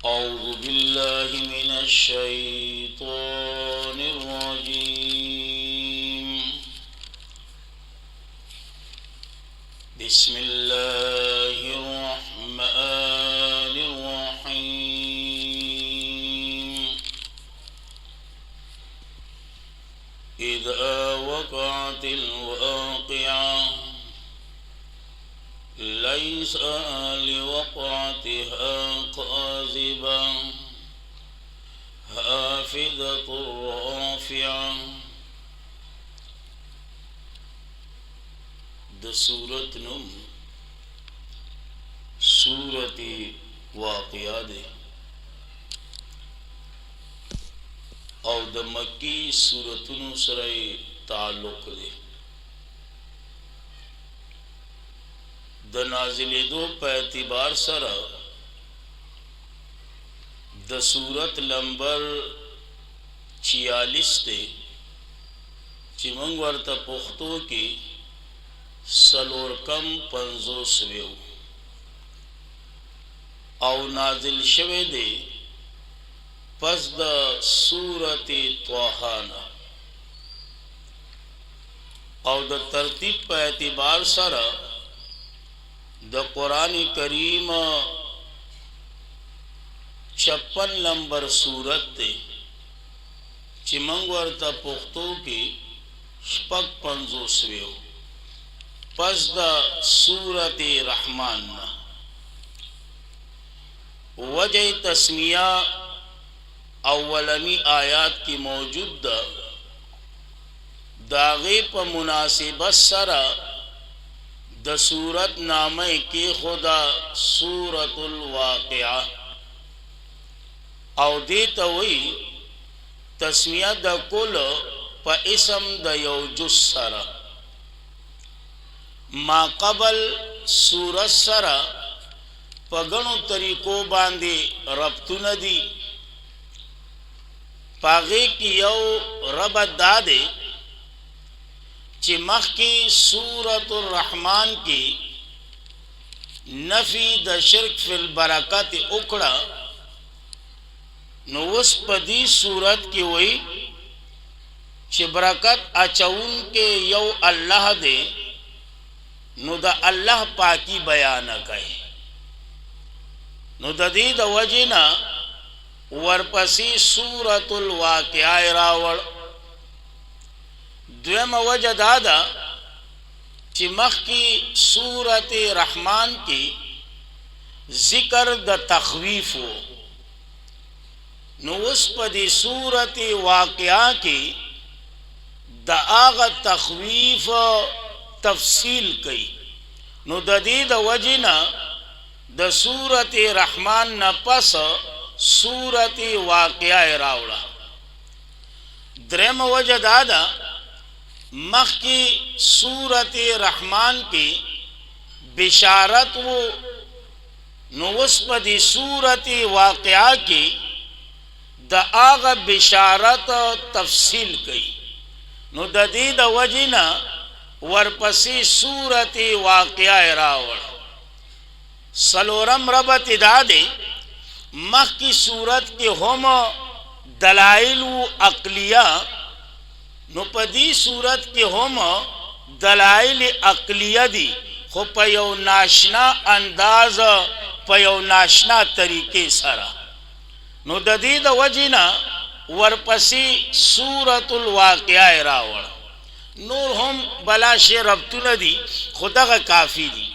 أعوذ بالله من الشيطان الرجيم بسم الله الرحمن الرحيم إذا وقعت الواقعة ليس لوقعتها كاذبة خافضة رافعة. د سورت نم سورت واقعہ دے او د مکی سورتونو سره تعلق دے. د نازلېدو په اعتبار سره د سورت نمبر 46 ته چې موږ ورته پښتو کې سلورکم 50 ویو او نازل شوه دی پس د سورت طه او د ترتیب په اعتبار سره د قرآن کریم 56 نمبر سورت تے چی منگ ورطا پختو کی شپک 50 ویو پس دا سورت رحمان وجہ تسمیہ اولمی آیات کی موجود دا داغی پا مناسبت سرا د سورت نامه کی خدا سورت الواقعہ او دیتا وی تسمیہ د کل پا اسم د یو جز سرا ما قبل سورت سرا پا گنو طریقو باندی ربطو ندی پاغی کی یو ربط دادے چی مخ کی سورت الرحمن کی نفی د شرک فی البرکات اکڑا نو اس پدی سورت کی وئی چی برکت اچون کے یو اللہ دے نو دا اللہ پاکی بیانا کہے نو دا دی دا وجینا ورپسی سورت الواقعہ راوڑ. دویم وجہ دادا چی مخ کی سورت رحمان کی ذکر دا تخویف ہو نو اس پا دی سورت واقعہ کی دا آغا تخویف تفصیل کی نو دا دی دا وجنا دا سورت رحمان نا پس سورت واقعہ راوڑا. درم وجہ دادا مخ کی سورت رحمان کی بشارت و نوسپ دی سورت واقعہ کی دا آغا بشارت تفصیل کی نو دا دی دا وجنا ورپسی سورت واقعہ راوڑ. سلورم ربط دادے مخ کی سورت کی ہم دلائل و عقلیہ نو پا دی صورت کی ہم دلائل عقلیہ دی خو پا یو ناشنا انداز پا یو ناشنا طریقے سرا نو دا دی دا وجنا ورپسی سورت الواقعہ راوڑ. نور ہم بلا شے ربطو ندی خدا کا کافی دی.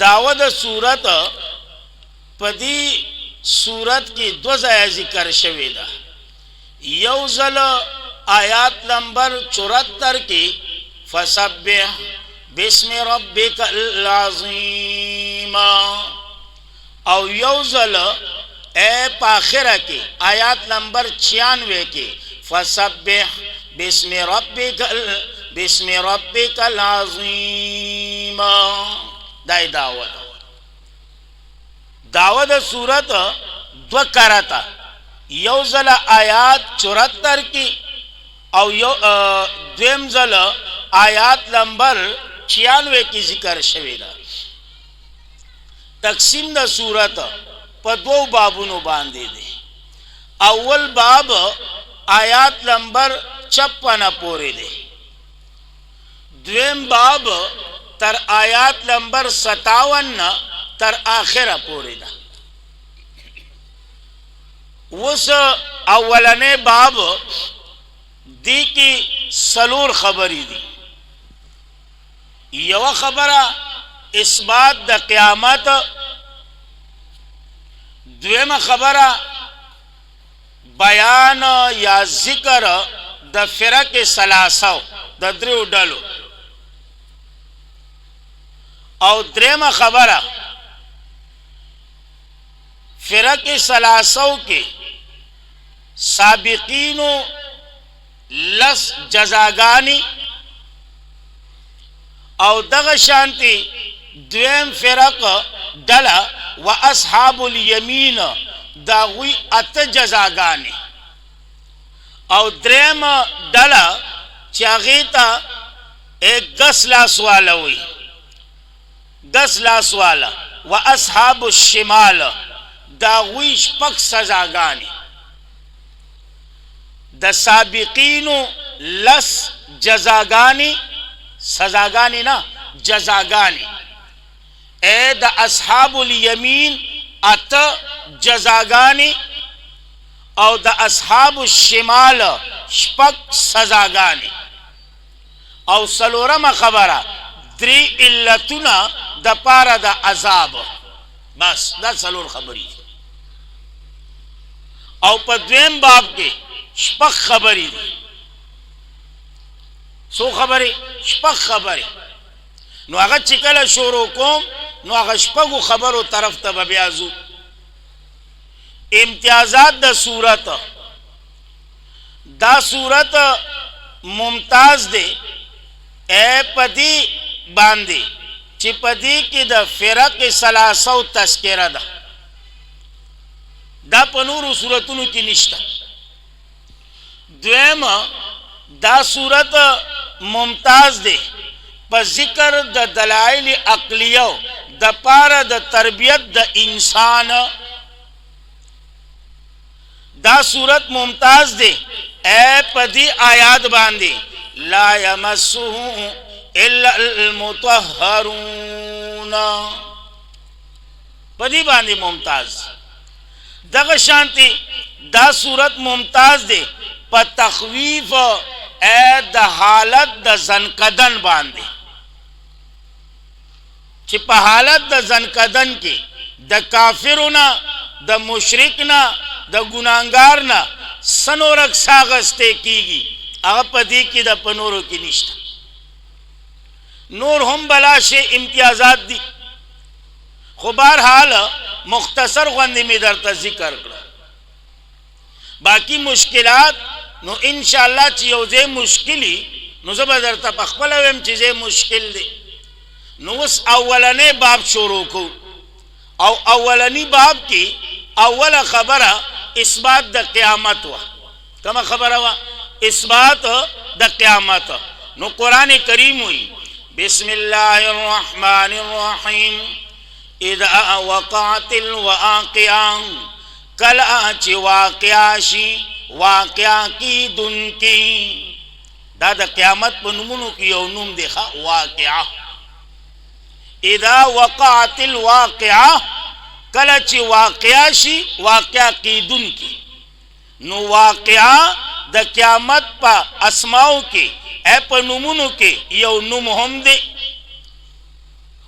دعوت سورت پا دی سورت کی دو ځای ذکر شوی دا. یوزل آیات نمبر 74 کی فسبح بسم ربک العظیم او یوزل اے پاخرہ کی آیات نمبر 96 کی فسبح بسم ربک العظیم. دائی دعوت سورت دو کرتا یوزل آیات 74 کی او دویم زل آیات نمبر 96 کی ذکر شوی دا. تقسیم دا صورت په دوو بابونو باندې دی. اول باب آیات نمبر 56 پورې دی. دویم باب تر آیات نمبر 57 تر آخره پورې ده. وس اولنې باب دی کی سلور خبری دی. یو خبره اثبات د قیامت، دویمه خبره بیان یا ذکر د فرق ثلاثه د دریو ډلو، او دریمه خبره فرق ثلاثه کې سابقینو لس جزاگانی او دغه شانتی دویم فرق ډله و اصحاب الیمین داغوی ات جزاگانی، او دریم ډله چې هغې ته 10 لاس والا وي، 10 لاس والا و اصحاب الشمال داغوی 6 سزاگانی. د سابقینو لس جزاگانی، سزاگانی نا جزاگانی، اے د اصحاب الیمین ات جزاگانی، او د اصحاب الشمال 6 سزاگانی. او سلورم خبره 3 علتونه د پاره د عذاب. بس دا سلور خبری. او په دویم باب کې 6 خبری دي. سو خبری 6 خبری. نو هغه چې کله شروع کوم نو هغه 6 خبرو طرف ته بیا ځو. امتیازات د صورت. دا صورت ممتاز دی اے پدی باندې چې پدی کې د فرق ثلاثه تذکرہ ده. دا په نورو صورتونو کې نشته. دویم دا صورت ممتاز دی په ذکر د دلائل عقلیو د پاره د تربیت د انسان. دا صورت ممتاز دی اے پدی آیات باندې لا یمسه الا المطهرون، پدی باندې ممتاز. دغه شانتی دا صورت ممتاز دی په تخویف اے د حالت د زنکدن باندې، چې په حالت د زنکدن کې د کافرونه، د مشرکنا، د ګناهګارنا سنورک ساغسته کیږي. هغه پدی کې د پنورو کې نشته. نور هم بلا شی امتیازات دی، خو بهرحال مختصر غوندې می درته ذکر کړه. باقی مشکلات نو ان شاء الله چې یو ځای مشکلی نو زه به درته په خپل ویم چې ځای مشکل دی. نو اوس اولنې باب شروع کو، او اولنی باب کې اوله خبره اثبات د قیامت وا. کومه خبره وا؟ اثبات د قیامت. نو قرآن کریم وی بسم الله الرحمن الرحیم اذا وقعت الواقعه، کلا چې واقعا شي واقعا کی دن کی. دا د قیامت په نومونو کې یو نوم دی ښه، واقعه. اذا وقعت الواقعه، کله چې واقعا شي واقعا کی دن کی. نو واقعا د قیامت په اسماو کې اے په نومونو کې یو نوم هم دی.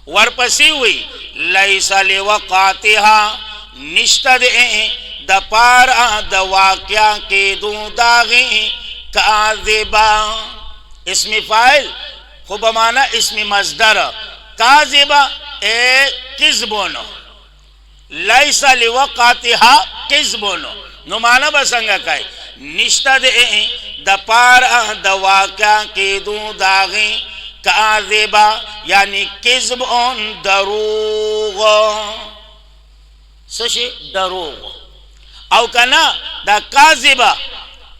ورپسې وی لیس لوقعتها، نشته دی د پاره د واقعا کې دو داغي کاذبا. اسم فاعل خو بمانا اسم مصدر. کاذبا اے کذبون، لیس لوقعتها کذبون. نو معنا بسنګه کوي نشته دی د پاره د واقعا کې دو داغي کاذبا، یعنی کذب اون دروغ. سشي دروغ. او کنا دا کاذبا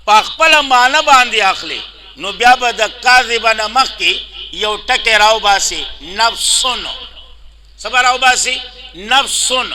په خپل معنا باندې اخلي نو بیا به د کاذبا نه مخکې یو ټکی راو باسي، نفسون. صبر راو باسي نفسون.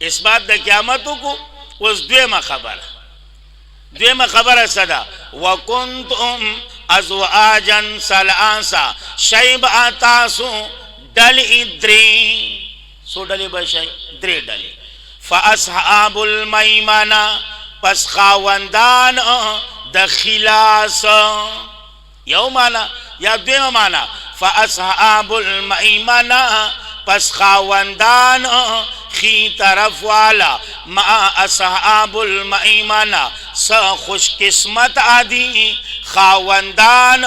اثبات د قیامت کو. اوس دویمه خبره صدا وکنتم ازواجا ثلاثه شیبا تاسو ډلې درې سو ډلې بشي درې ډلې فاصحاب المیمنه پس خاوندان د خلاص یو معنا یا دویمه معنا فاصحاب المیمنه پس خاوندان خی طرف والا ما اصحاب المیمنه س خوش قسمت عادی خاوندان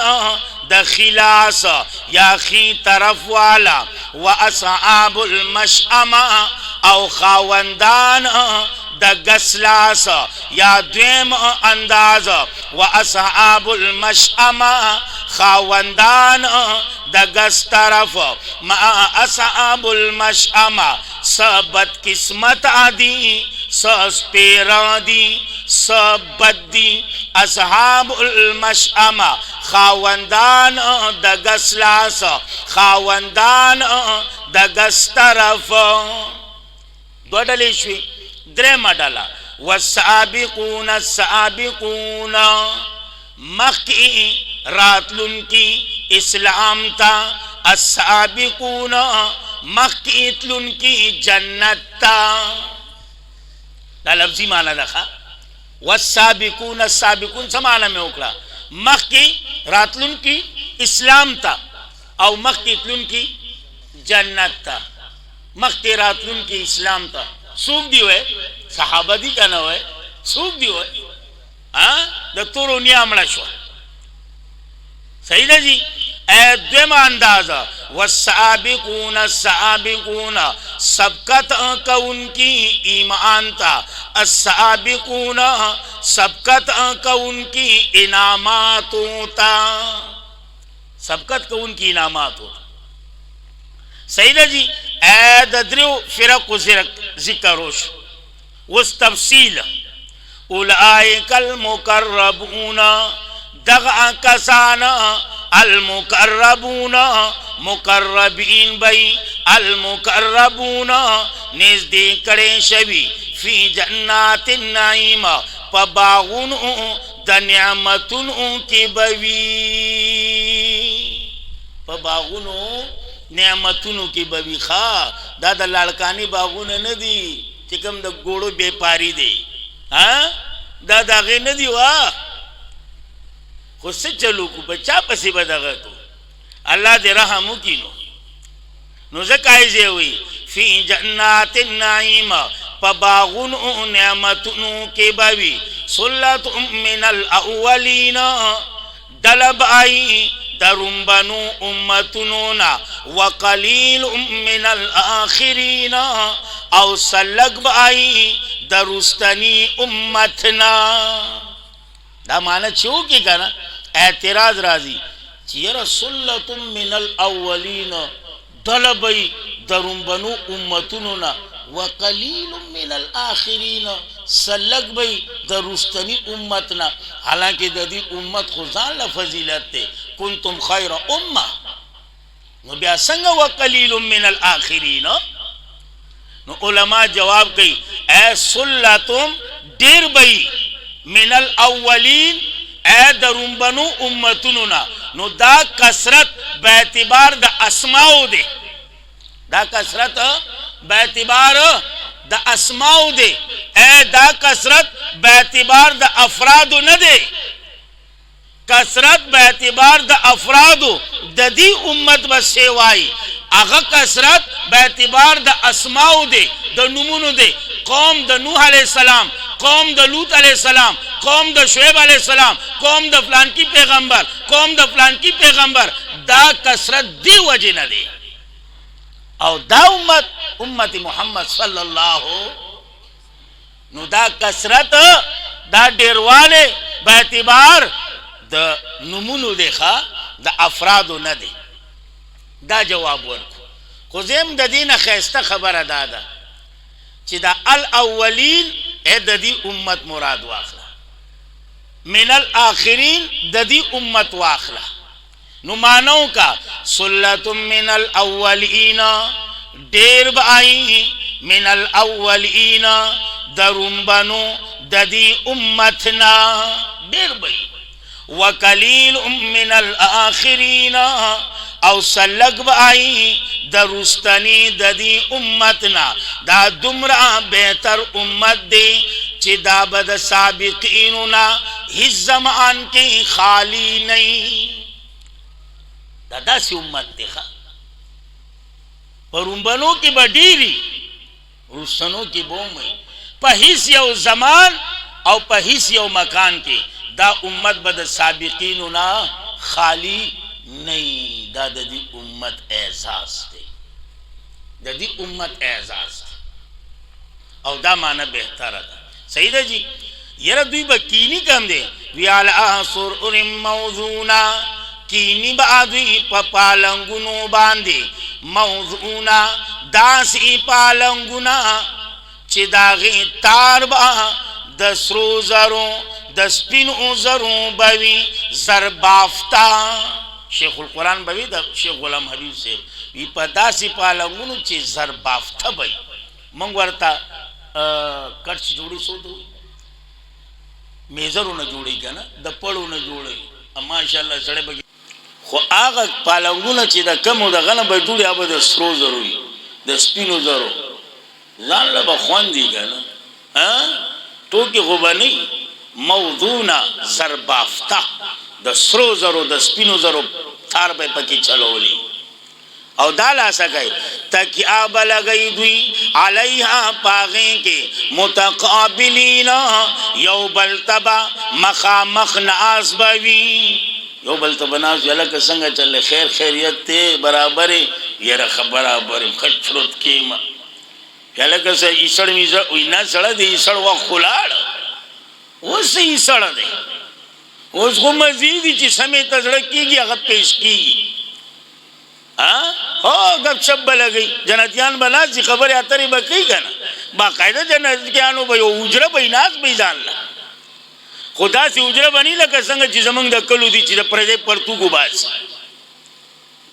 د خلاص یا خی طرف والا و اصحاب المشأمه او خاوندان د گسلاس یا دویم انداز و اصحاب المشأمه خاوندان د گس طرف ما اصحاب المشأمه سبت قسمت عادی سپیرادی سبدی اصحاب المشأمه خاوندان د گسلاس خاوندان د گس طرف دو ډلې شوي. درېمه ډله والسابقون السابقون مخکې راتلونکي اسلام ته السابقون مخکې تلونکي جنت ته دا لفظي معنی ده والسابقون السابقون څه معنی مې وکړه مخکې راتلونکي اسلام ته او مخکې تلونکي جنت ته. مخکې راتلونکي اسلام ته څوک دی وای صحابه دي کنه وای څوک دی وای د تورو نیامړه شو صحیح ده جی. دویمه اندازه والسابقون السابقون سبقت کونکی ایمان تا السابقون سبقت کونکی انعاماتو تا سبقت کونکی انعاماتو. صحیح ده جی. د دریو فرقو ذکر وش وس تفصیل اولئک المقربون دغه کسان المقربون مقربین بی المقربون نزدې کړي شوی فی جنات النعیم په باغونو د نعمتونو کې بوي په باغونو نعمتونو کې بوي ښا دا د لاړکانی باغونه نه دي چې کوم د ګوړو بیپاری دی دا دغه نه دی وا خو څه چلو کو بچا پسې بدغه کو الله دې رحم وکړي نو زکای زی وی فی جنات النعیم په باغونو نعمتونو کې بوي سلت من الاولین دلب ای درم بنو امتنونا وقلیل من الاخرین او سلق بائی درستنی امتنا. دا معنی چھو کی کنا اعتراض رازی چیر سلط من الاولین دلبئی درم بنو امتنونا وقلیل من الاخرین سلق بئی درستنی امتنا. حالانکہ دا دی امت خزان لفضیلت تے کنتم خیر امہ نو بیا سنگ وقلیل من الاخرین. نو علماء جواب کئی اے سلتم دیر بئی من الاولین اے درم بنو امتنونا. نو دا کسرت بیعتبار دا اسماؤ دے دا کسرت بیعتبار دا اسماؤ دے اے دا کسرت بیعتبار دا افرادو ندے کسرت بیعتبار دا افرادو دا دی امت بس سیوائی اغا کسرت بیعتبار دا اسماؤ دے دا نمونو دے قوم دا نوح علیہ السلام قوم دا لوط علیہ السلام قوم دا شعیب علیہ السلام قوم دا فلان کی پیغمبر قوم دا فلان کی پیغمبر دا کسرت دی وجہ نہ دے او دا امت محمد صلی اللہ نو دا کسرت دا ډیروالے باعتبار دا نمونو دیخوا دا افرادو نہ دے. دا جواب ورکو خوزیم دا دین خیستا خبر دادا چی دا الاولین اے دا دی امت مراد واخلا من الاخرین دا دی امت واخلا. نو مانو کا سلت من الاولین دیر بائی من الاولین درنبنو ددی امتنا دیر بئی وقلیل من الاخرین او سلق بائی درستنی ددی امتنا دا دمرا بہتر امت دی چی دا بد سابقیننا ہز زمان کی خالی نہیں دا سی امت دیکھا پرنبنوں کی بڑیری رسنوں کی بومئی پہیس یو زمان او پہیس یو مکان کی دا امت بد سابقیننا خالی نہیں دا دی امت اعزاز دے دا دی امت اعزاز دے او دا معنی بہتر دا صحیح دا جی یرا دوی با کینی کم دے ویالا سرعر موضونا کینی با دوی پا پالنگونو باندے موضونا داسی پالنگونا چی داغی تار با دسرو زرو دسپینو زرو بوی زربافتا شیخ القرآن بوی دا شیخ غلام حبیب سے وی پا داسی پالنگونو چی زربافتا بوی منگ ورطا کٹس جوڑی سو دو میزرو نا جوڑی کنا دا پڑو نا جوڑی ماشاءاللہ سڑے بگی خو آغا پالنگونا چی دا کم و دا غنا با جوڑی آبا دا سرو زروی دا سپینو زرو زان لبا خوان دی کنا تو کی خوبا نہیں موضونا زربافتا دا سرو زرو دا سپینو زرو تھار پہ پکی چلولی او دالا سکے تاکہ آبا لگئی دوی علیہا پاغین کے متقابلین یو بلتبا مخامخ ناس بوی یو بلتبا ناس یلک سنگا چلے خیر خیریت تے برابرے یرخ برابرے خچرت کیما یلک سا ایسڑ میزر اینا سڑا دے ایسڑ وقت خلاڑ اس سے ایسڑ دے اس کو مزیدی چی سمیت ازڑکی گی اگر پیش کی گی گپ شپ بلگئی جنتیان بناسی خبر اتری بکی کنا باقاعدہ جنتیانو بھئی اجرہ بھئی ناس بھئی جان لا خدا سی اجرہ بنی لکا سنگا چی زمانگ دا کلو دی چی دا پردے پرتو کو باسی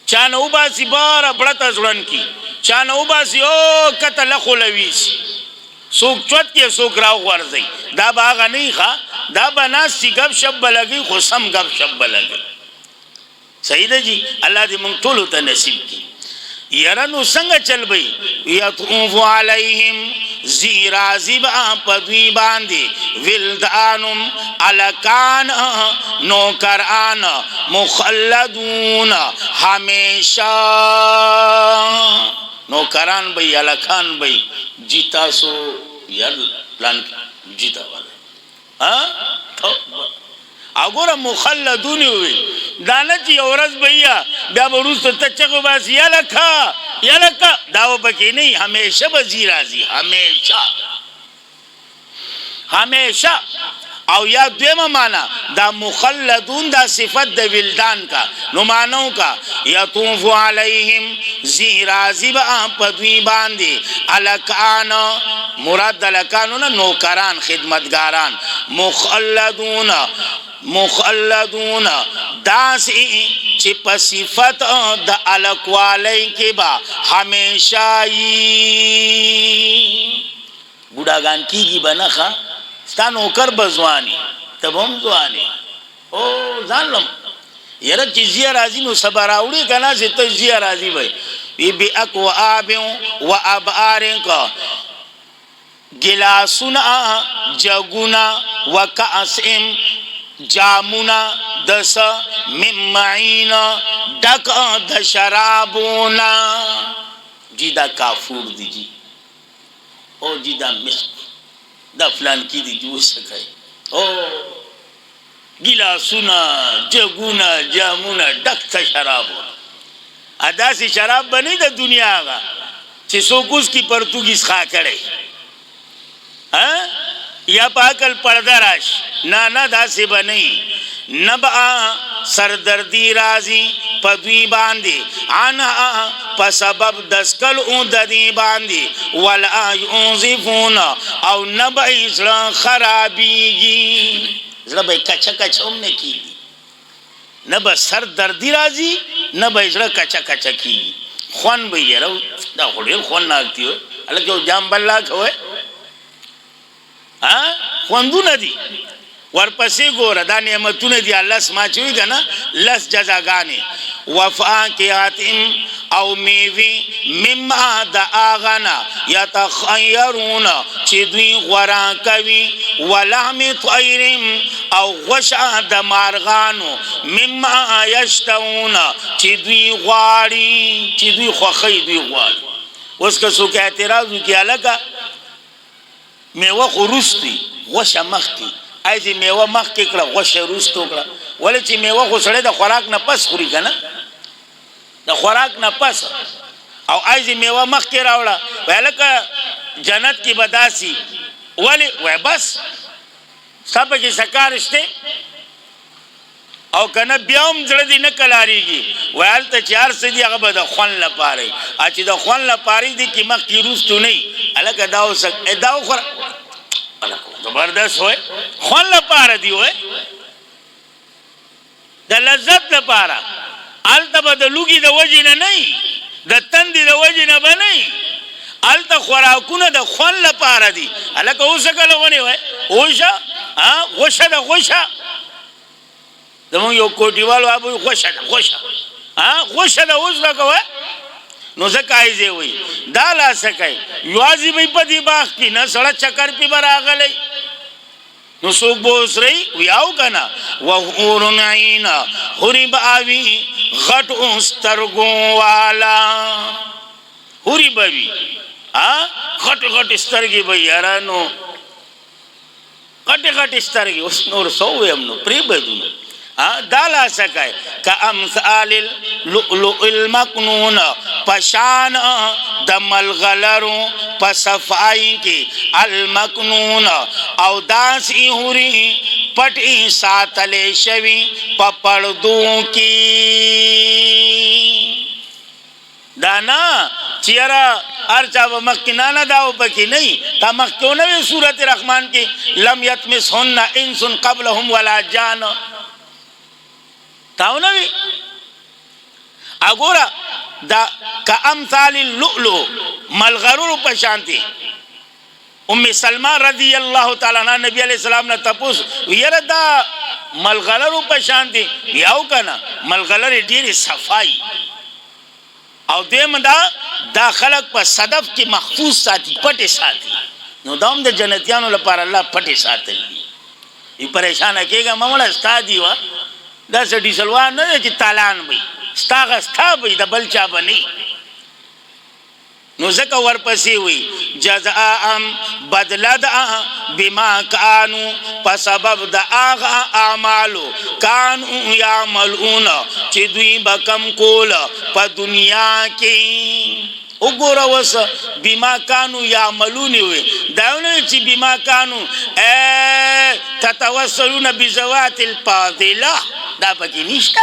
چانو باسی بارا بڑتا زڑن کی چانو باسی او کتا لخو لویسی سوک چوت کے سوک راو غرزی دا باغا نہیں خوا دا بناسی گپ شپ بلگئی خسم گپ شپ بلگئی سیدہ جی اللہ دی منگ طولو تا نصیب کی یرنو سنگ چل بئی یطوف علیہم زیرازی با پدوی باندی ولدانم علکان نوکران مخلدون ہمیشہ نوکران بئی علکان بئی جیتا سو یار لان جیتا والا اگورا مخلدونی ہوئی دانا چی عورت بھئیا بیا بروز تو تچکو باسی یا لکھا داو بکی نہیں ہمیشہ بزی رازی ہمیشہ او یا دویمہ مانا دا مخلدون دا صفت دا ولدان کا نمانوں کا یطوف علیہم زیرازی با پدوی باندے علکان مراد علکانونا نوکران خدمتگاران مخلدون داسی چی پا صفت دا علکوالی کے با ہمیشہ بوداگان کی گی بنخا ستا نوکر بزوانی تب ہم زوانی او زان لم یرد چی زی رازی نو سبر آوڑی کنا سی تو زی رازی بھئی بی اکو آبیوں و اباریں کا گلاسونا جگونا و کاسم جامونا دس ممعین ڈک دشرابونا جی دا کافور دی جی او جی دا مسک دا فلان کی دی جو سکھائی او گلاسونا جگونا جامونا ڈک دشرابونا ادا سی شراب بنی دا دنیا آگا چی سوکوس کی پرتوگیس خواہ کرے یا پاکل پردہ راش نانا دا سی بنی نبعا سردردی رازی پدوی باندی آنہا پا سبب دسکل اون ددی باندی ولا یونزفون او نبعی زران خرابیگی زران بھئی کچھا کچھا ہم نے کی نبع سردردی رازی نبعی زران کچھا کچھا کی خوان بھئی یہ رو دا خوڑی خوان ناکتی ہو الکه جام بلا کوي ها خوندونه دي ورپسې ګوره دا نعمتونه دي الله سما چوي کنه لس جزاګانې وفاکهات او میوي مما د اغنا يتخيرون چې دوی غورا کوي ولحم طير او غشا د مارغانو مما يشتون چې دوی غواړي چې دوی خوخي دوی غواړي اوس که څوک اعتراض وکړي الکه میوه خورستی غوشه مخکی ایزی میوه مخکی کړه غوشه روستو کړه ولې چې میوه خو سړی د خوراک نه پس خوري کنه د خوراک نه پس او ایزی میوه مخکی راوړه ولکه جنت کې بداسي ولې وای بس سبا کې سکارشته او کنه بیاوم زړه دې نه کلاریږي ویل ته چار سدي هغه به د خوان لپاره ا چې د خوان لپاره دي کې مخکې روستو نه الکه داو سک داو خور زبردست وای خوان لپاره دی وای د لذت لپاره الته به د لوګي د وجې نه نه د تندې د وجې نه به نه الته خوراکونه د خوان لپاره دي الکه اوس کله ونی وای اوشه ها غوشه د غوشه دمو یو کوټیوالو ابو غوشه ها غوشه د اوس لکه نو زکای زی وی دا لا سکای یوازی به په دی باغ کې نه سړی چکر پی براغلی نو څوک بوسری ویاو کنا وحور عین حریب اوی غټ استرګو والا حریب اوی ها غټ استرګي به یارانو غټ استرګي اوس نور سو ویم نو پری بدونو دالا سکای کامثال اللؤلؤ المكنون پشان د ملغلرو پصفای کی المكنون او داسی هوري پټي ساتلې شوی پپړدو کی دانا چیرا ارچا و مکنا نہ داو پکی نہیں تا مکتونه سورۃ الرحمن کی لم یتمسهن انس قبلهم ولا جان تاونوی اگورا دا کامثال اللؤلؤ ملغرور پشانتی ام سلمہ رضی اللہ تعالی عنہ نبی علیہ السلام نے تپوس ویرا دا ملغرور پشانتی یاو کنا ملغرور ډیر صفائی او دیم دا خلق په صدف کی محفوظ ساتي پټه ساتي نو دام د جنتیانو لپاره الله پټه ساتي ای پریشان کېګه ممړه استادی وا دا سړي سلوان نه چې تالان وي ستاغه ستا وي د بل چا بني نو زکه ورپسې وي جزاء بدلا د بما كانوا په سبب د هغه اعمالو كانوا يعملون چې دوی بکم کول په دنیا کې وګوره وس بما كانوا يعملون وي داونه چې بما كانوا تتوسلون بذوات الفاضله دا پکې نشته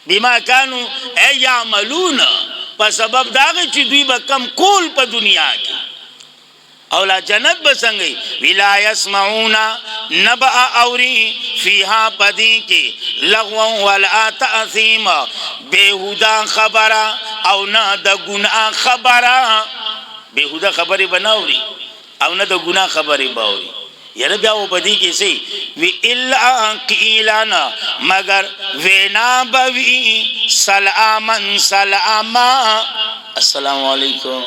بما كانوا يعملون په سبب داغه چې دوی به کم کول په دنیا کې او لا جنت بسنګي ولا يسمعون نبأ اوري فيها پدی کې لغوا ولا تاثیم بهودا خبره او نه د ګناه خبره بهودا خبره بناوري او نه د ګناه خبره باوري یره بیا و بدی کې سي وی الا قیلانا مگر وینا بوی سلامن سلاما السلام علیکم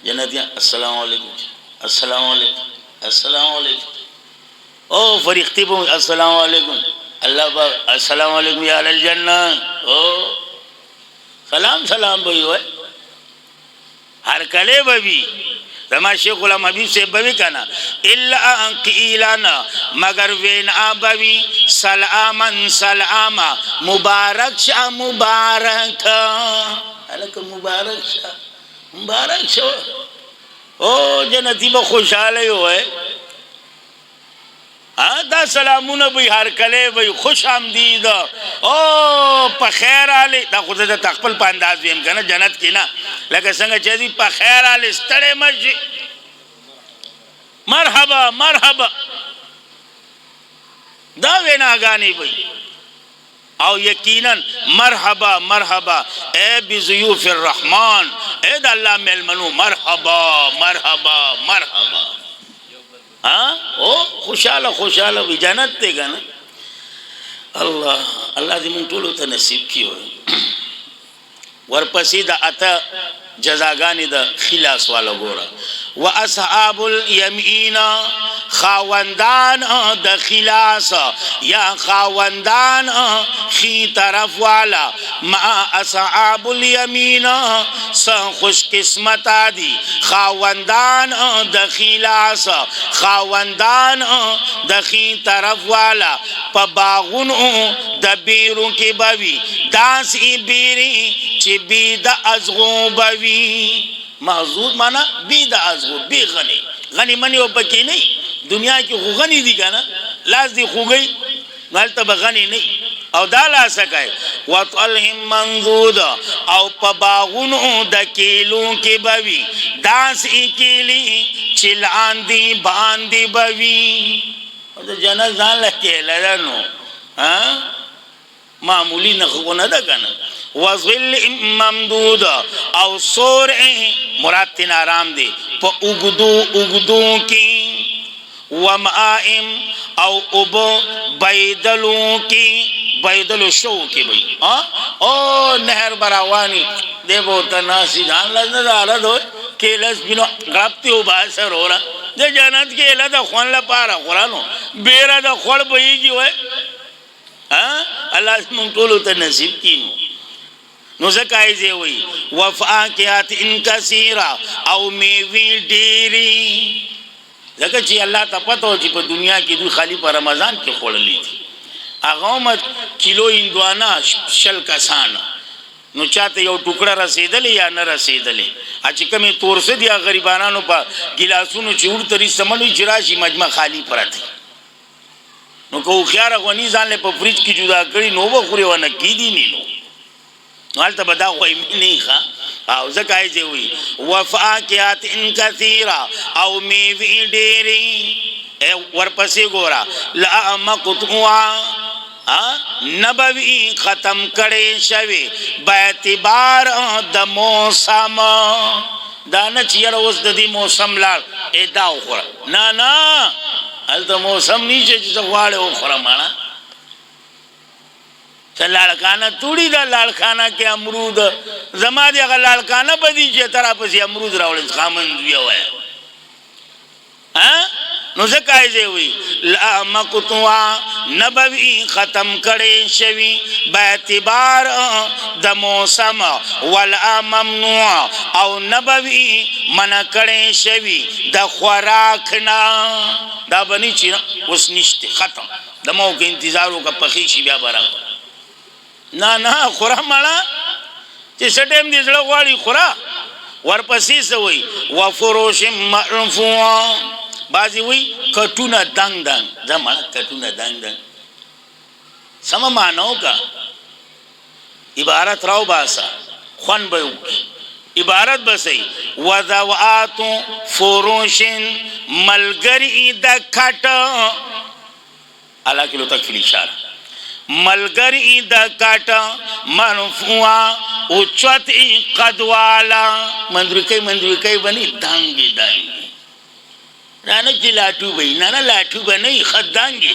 جنتیان السلام علیکم السلام علیکم السلام علیکم او فرښتې بو السلام علیکم الله با السلام علیکم یا الجنه او سلام بوي وای هر کله بوي زما شیخ غلام حبیب سے بوی کنا الا قیلانا مگر وین ابوی سلامن سلاما مبارک شا مبارک الک مبارک شو او جنتی به خوشاله وای دا سلامونه به هر کله به خوش آمدید او په خیر علي دا خود د تخپل په انداز ویم کنه جنت کې نه لکه څنګه چې دی په خیر علي ستړي مج مرحبا دا ویناګانی وي او یقینا مرحبا اے بضیوف الرحمن اے دا اللہ میلمنو مرحبا مرحبا مرحبا. ہاں او خوشحال خوشحال وی جنت تے گا نا. اللہ اللہ دی من ټولو ته نصیب کی وي. ورپسې د اته جزاګانې د خلاص والا ګوره. واصحاب الیمین خاوندان د خلاص یا خاوندان خی طرف والا ما اصحاب الیمین سن خوش قسمت دی خاوندان د خلاص خاوندان د خی طرف والا په باغونو د بیرو کې بوي داسې بیري چې بی د ازغو بوي. محظوظ مانا بی د ازغو بی غنی غنی منی و پکی نہیں دنیا کی خو غنی دی کنا لاس دی خو گئی نالتا با غنی نہیں او دا لا سکای وطلهم منضود او پا باغونو دا کیلوں کی بوی داس ای کیلی چلان دی باندی بوی. دا جنت زان لکیل دنو معمولی نخو ندا کنا. وظل ممدود او سور مراد تین آرام دے پا اگدو کی ومائم او ابو بیدلو کی بیدلو شو کی بھئی او نہر براوانی دے بوتا ناسی جان لازنا دا آرد ہوئے کیلس بینو غربتی ہو باسر ہو رہا دے جانت کیلہ دا خوان لپارا قرآنو بیرہ دا خوڑ بئی کی ہوئے اللہ سے منطولو تا نصیب کینو. نو زکای زی وی وفاکهات ان کثیرا او میوی ډیری. زکه چې الله ته پته و چې په دنیا کې دوی خالی په رمضان کې خوړلې دي هغه هم کیلو هندوانا شل کسان نو چاته یو ټوکړه رسیدلې یا نه رسیدلې چې کومې تورسه دي غریبانو په ګلاسونو چې ورتري سمنوي چې راشي مجمع خالی پراته. نو کو خيار غونی ځان له په فریج کې جدا کړی نو وخوري ونه کیدی نو حالت بدا غوی نہیں خواہ او زکای زی ہوئی وفاکیات ان کثیرہ او میوی ڈیری ورپسی گورا لا مقطوعا نبوی ختم کڑے شوی بیعتبار دا موسم دانا چیر اس دا دی موسم لار اے دا اخورا نا حال دا موسم نیچے جیسا غوارے اخورا مانا لالکانا توڑی دا لالکانا کے امرود زما دی اگر لالکانا بدی چه ترا پسی امرود راوڑی خامن دویا ہویا نو سکایزے ہوئی لا مقتوعا نبوی ختم کڑے شوی بیعتبار دا موسم ولا ممنوع او نبوی من کڑے شوی دا خوراکنا دا بنی چی اس نشتے ختم دا موقع انتظاروں کا پخیشی بیا برابر نا خورا مانا چی سٹیم دی زڑا غواری خورا ورپسی سوئی وفروش مرفوع بازی ہوئی کٹونا دنگ دنگ دا مانا کٹونا دنگ دنگ سما ماناو کا عبارت راو باسا خوان بیو عبارت بسی وذوات فروش ملگری دا کٹ اللہ کلو تکفیل اشارہ ملگری دا کاٹا مرفوعا اچوت قدوالا مندرکی بنی دانگی دانگی نانا جی لاتو بھئی نانا لاتو بنی خد دانگی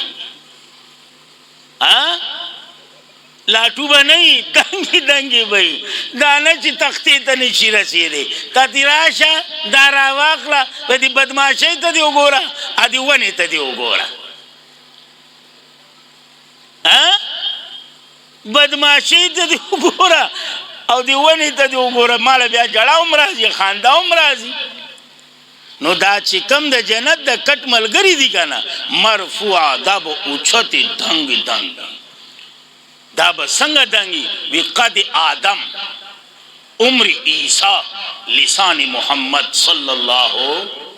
لاتو بنی دانگی دانگی بھئی دانا چی تختی تا نشی رسی دے تا تیراشا دارا واقلا پا دی بدماشی تا دیو گورا آدی ونی تا دیو گورا بدماشی تا دیو گورا او دی ونی تا دیو گورا مالا بیا جڑا امرازی خاندہ امرازی نو دا چی کم دا جنت دا کٹ ملگری دی کنا مرفوع دا با اوچھتی دنگ دنگ دا با سنگ دنگی وی قد آدم عمر عیسیٰ لسان محمد صلی اللہ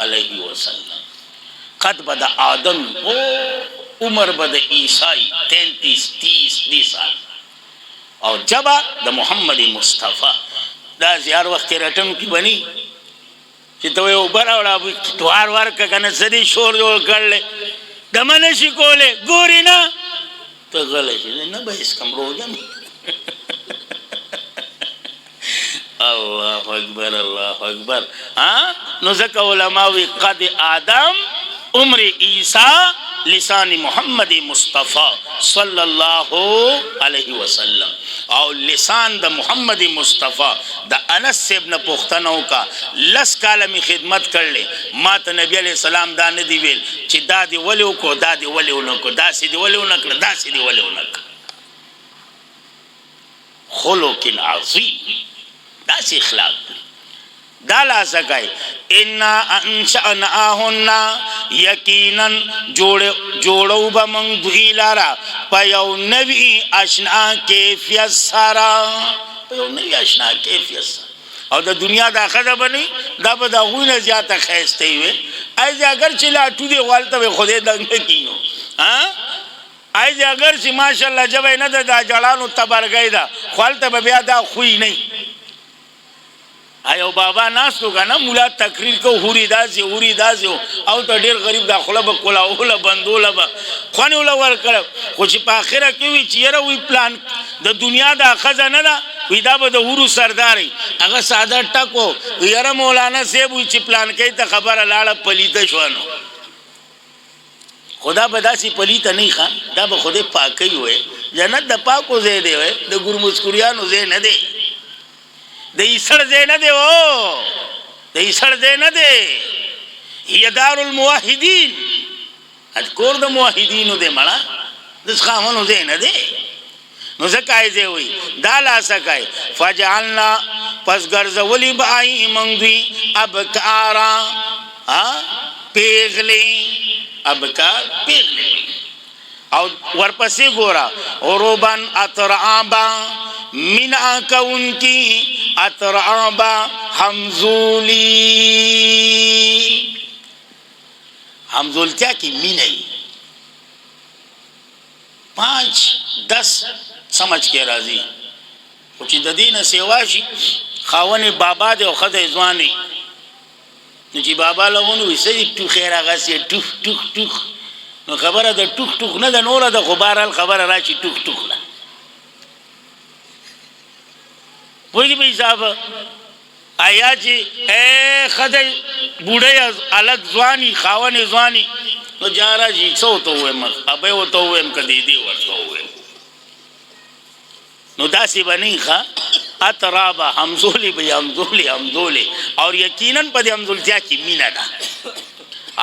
علیہ وسلم قد بدا آدم عمر بدا عیسائی 33-30 سال اور جبا دا محمد مصطفیٰ دا زیار وقت رٹن کی بنی چی توی اوبر اوڑا توار وار کا کنا صدی شور جوڑ کر لے دمنشی کو لے گوری نا تو غلشی لے نا با اس کم رو جمی الله اکبر الله اکبر. نو ځکه علما وی قد آدم عمر عیسی لسان محمد مصطفی صلی الله علیه وسلم. او لسان د محمد مصطفی د انس ابن پختنو کا لس کالمی خدمت کړلې. ما ته نبی علیہ السلام دا نه دی ویل چې دا دی ولیو کو دا دی ولیو نه کو دا سې دی ولیو نه کړ دا سې دی ولیو نه کړ. خلق عظیم دا سې اخلاق دا لا سکای. ان انشأناهن یقینا جوړو به من دوی لارا په یو نوی آشنا کیفیت سره په یو نوی آشنا کیفیت سره. او د دنیا دا خزه بنی دا به د غوینه زیاته خیسته وي. ایزه اگر چې لا ټوډه والته به خوده دنګ کینو ایزه اگر چې ماشاءالله جبه نه د جړانو تبرګی دا خپلته به بیا دا خوې نه. ایو بابا ناسو کنه مولا تقریر کو هوري داسي او ته ډیر غریب داخله به کولاوله بندوله به خونی ولا ور کړ. خو چې په اخره کې وی چیرې وی پلان د دنیا د خزانه نه وی دا به د هورو سرداري هغه ساده ټکو یاره مولانا سیب وی چې پلان کوي ته خبره لاړه پلیته شوانو. خدا به داسي پلیته نه ښه دا به خوده پاکي وي. جنت د پاکو ځای دی وي د ګور مسکوریانو ځای نه دی. د ایسړ ځای نه دی و د ایسړ ځای نه دی. هي دار الموحدین کور د موحدینو دی مړه د خامنو ځای نه دی. نو ځکه یې وي دا لا سکای فجعلنا پس ګرځولي به ای موږ دوی ابکارا پیغلې ابکار پیغلې. او ورپسې ګورا اوروبان اترعابا مینا کون کی اترعابا حمزولی حمزولتیا کی مینئی 5-10 سمجھ کے راضی خوچی ددین سیواشی خاون بابا دے و خد ازوانی نو چی بابا لغونو ویسے تو خیر آغا سی ٹوخ ٹوخ ٹوخ نو خبر دا ټوک ټوک نه د نور د خبرال خبر راشي ټوک ټوک نه وایي به صاحب آیا چې اے خدای بوډه الګ ځواني خاون ځواني نو جارا جی څو ته وایم ابه و ته وایم کدی دی ورته وایم نو داسې بنی ښا اترابا حمزولی به حمزولی اور یقینا په دې حمزولتیا کې مینا ده.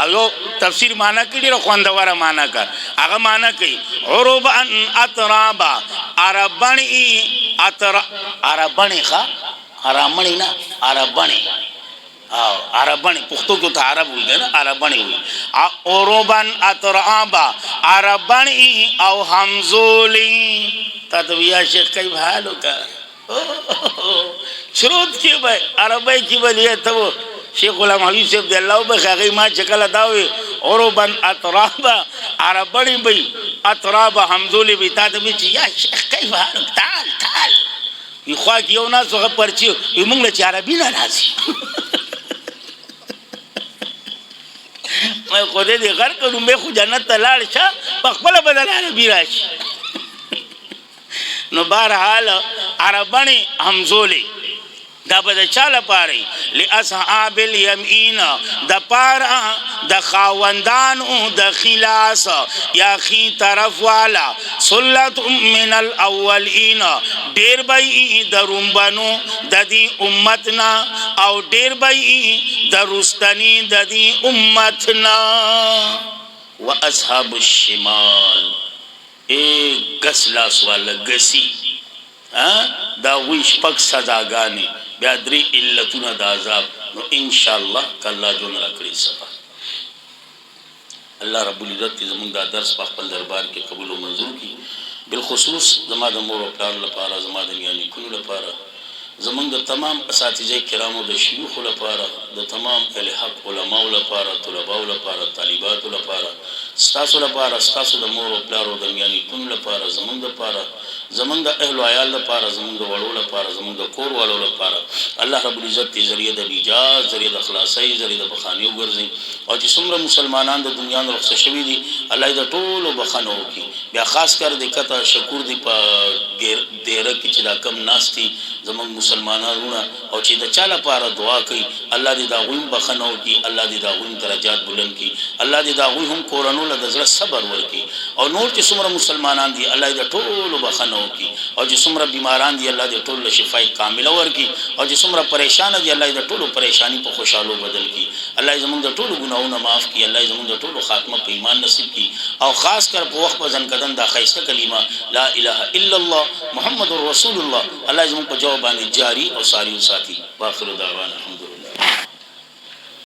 او تفسیر معنا کړي رو خوندوره معنا کړ هغه معنا کوي عربا اترابا عربنی عربنی ښا عربنی نه عربنی او عربنی پښتو کې ته عرب وي نه عربنی وي. عربا اترابا عربنی او حمزولی تدویا شیخ کیف حالک شروط کی بھائی عربی کی بلیه تو شیخ غلام حبیب صاحب دی الله بخاغي ما چکل داوي عربن اطرابا عربني بي اطرابا حمزولي بي تا ته چي يا شیخ كيف حالك تعال يخواك یو ناس وغه پرچي موږ له عربي نه راځي ما خو دې غر کړم به خو جنت ته لاړ شه په خپل بدل عربي راشي. نو بهرحال عربني حمزولي دا به د چا لپاره لاصحاب الیمین د پاره د خاوندانو د خلاص یا خي طرف والا سلت من الاولین ډیر به درومبنو د دې امتنا او ډیر به درستنی د دې امتنا. واصحاب الشمال غسلاس والا غسی دا ویش پک سزاګانی بیا درې علتونه د عذاب. نو ان شاء الله کله جون را کړی سبا الله رب العزت زموږ دا درس په خپل دربار کې قبول او منظور کړي. بالخصوص زما د مور او پلار لپاره زما د یعنی کونو لپاره زموږ د تمام اساتذه کرامو د شيوخ لپاره د تمام اهل حق علماء لپاره طلباء لپاره طالبات لپاره ستاسو لپاره ستاسو د مور او پلار د یعنی کونو لپاره زموږ لپاره زمونږ د اهل عیال لپاره زمونږ د وړو لپاره زمونږ د کور والو لپاره الله رب العزت دې ذریعہ د نجات ذریعہ د خلاصۍ ذریعہ د بخاني وګرځي او چې څومره مسلمانان د دنیا نه رخصت شوي دي الله دې ټولو بخنه وکړي بیا خاص کر د کته شکر دی په ډیره کې چې دا کم ناستي زمونږ مسلمانانونه او چې د چا لپاره دعا کوي الله دې دا غویم بخنه وکړي الله دې دا غویم درجات بلند کړي الله دې دا غوی هم کورانو له زړه صبر ورکړي او نور چې څومره مسلمانان دي الله دې ټولو بخنه وکړي او چې څومره بیماران دي الله دې ټولو شفای کامله ورکړي او چې څومره پریشان دي الله دې ټولو پریشانی په خوشحالو بدل کړي الله زموږ د ټولو ګناهونه معاف کړي الله زموږ د ټولو خاتمه په ایمان نصیب کړي او خاص کر په وخت په ځنکدن دا خیسته کلمه لا اله الا الله محمد رسول الله الله زموږ په جواب باندې جاری او ساری وساتي واخر دعوانا الحمد